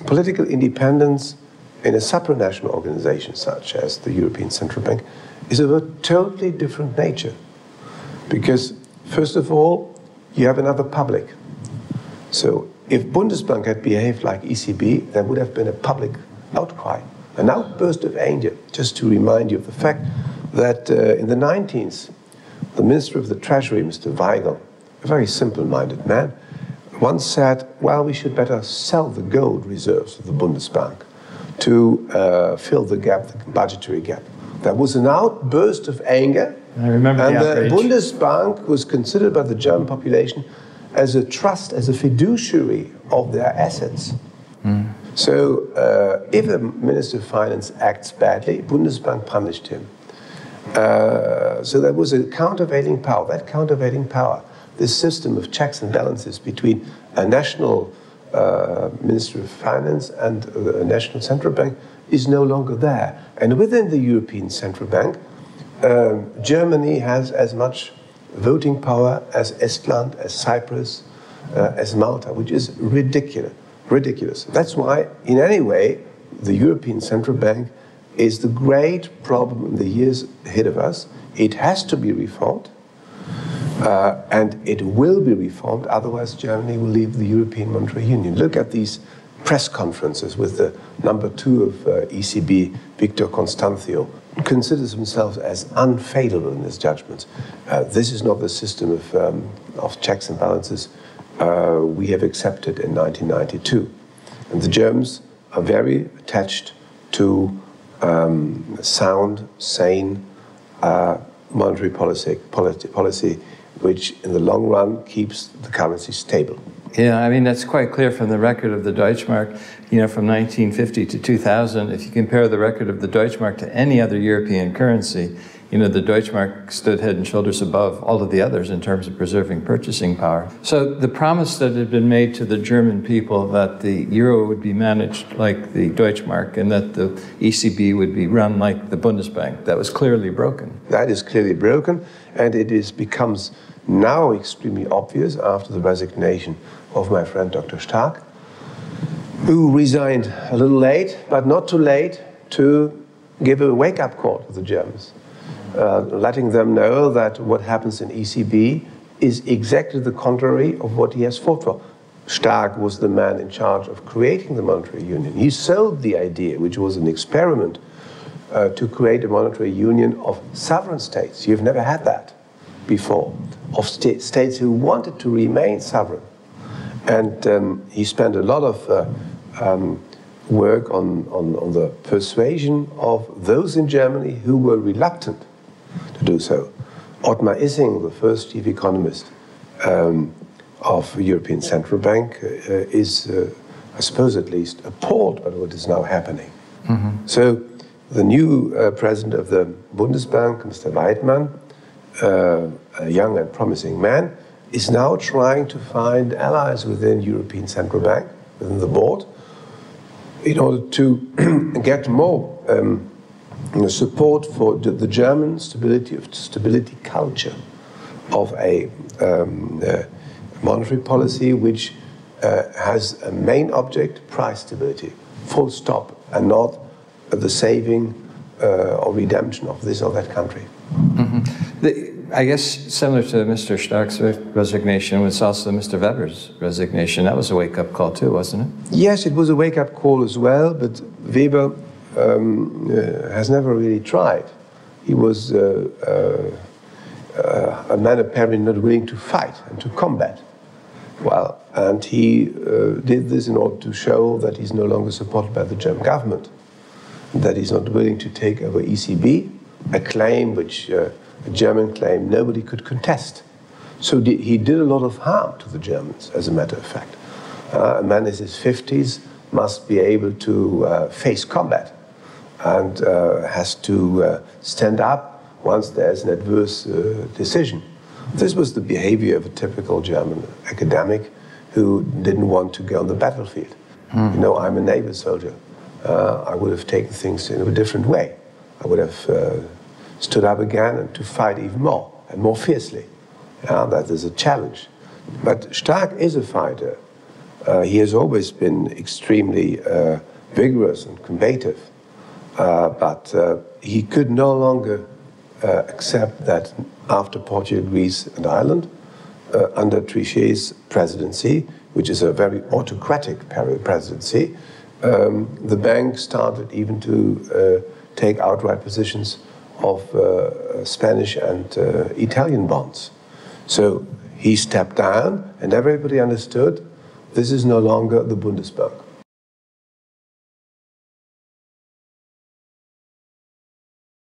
political independence in a supranational organization such as the European Central Bank is of a totally different nature. Because, first of all, you have another public. So if Bundesbank had behaved like ECB, there would have been a public outcry, an outburst of anger. Just to remind you of the fact that in the 19th, the Minister of the Treasury, Mr. Weigel, a very simple-minded man, once said, well, we should better sell the gold reserves of the Bundesbank to fill the gap, the budgetary gap. There was an outburst of anger. I remember and the Bundesbank was considered by the German population as a trust, as a fiduciary of their assets. Mm. So if a Minister of Finance acts badly, Bundesbank punished him. So there was a countervailing power. That countervailing power, this system of checks and balances between a national Ministry of Finance and a national central bank is no longer there. And within the European Central Bank, Germany has as much voting power as Estland, as Cyprus, as Malta, which is ridiculous. That's why, in any way, the European Central Bank is the great problem in the years ahead of us. It has to be reformed, and it will be reformed, otherwise Germany will leave the European Monetary Union. Look at these press conferences with the number 2 of ECB, Victor Constancio, who considers himself as unfailable in his judgments. This is not the system of checks and balances we have accepted in 1992. And the Germans are very attached to sound, sane monetary policy, which in the long run keeps the currency stable. Yeah, I mean, that's quite clear from the record of the Deutschmark, you know, from 1950 to 2000. If you compare the record of the Deutschmark to any other European currency, you know, the Deutschmark stood head and shoulders above all of the others in terms of preserving purchasing power. So the promise that had been made to the German people that the euro would be managed like the Deutschmark and that the ECB would be run like the Bundesbank, that was clearly broken. That is clearly broken, and it becomes now extremely obvious after the resignation of my friend Dr. Stark, who resigned a little late, but not too late to give a wake-up call to the Germans, letting them know that what happens in ECB is exactly the contrary of what he has fought for. Stark was the man in charge of creating the monetary union. He sold the idea, which was an experiment, to create a monetary union of sovereign states. You've never had that before, of states who wanted to remain sovereign. And he spent a lot of work on the persuasion of those in Germany who were reluctant to do so. Ottmar Issing, the first chief economist of the European Central Bank, is, I suppose at least, appalled by what is now happening. Mm-hmm. So the new president of the Bundesbank, Mr. Weidmann, a young and promising man, is now trying to find allies within European Central Bank, within the board, in order to get more support for the German stability culture of a monetary policy which has a main object, price stability, full stop, and not the saving or redemption of this or that country. Mm-hmm. I guess similar to Mr. Stark's resignation was also Mr. Weber's resignation. That was a wake-up call too, wasn't it? Yes, it was a wake-up call as well, but Weber has never really tried. He was a man apparently not willing to fight and to combat. Well, and he did this in order to show that he's no longer supported by the German government, that he's not willing to take over ECB, a claim which a German claim nobody could contest. So he did a lot of harm to the Germans, as a matter of fact. A man in his 50s must be able to face combat and has to stand up once there's an adverse decision. This was the behavior of a typical German academic who didn't want to go on the battlefield. Mm. You know, I'm a naval soldier. I would have taken things in a different way. I would have stood up again and to fight even more and more fiercely. That is a challenge. But Stark is a fighter. He has always been extremely vigorous and combative, but he could no longer accept that after Portugal, Greece, and Ireland, under Trichet's presidency, which is a very autocratic presidency, the bank started even to take outright positions of Spanish and Italian bonds. So he stepped down, and everybody understood this is no longer the Bundesbank.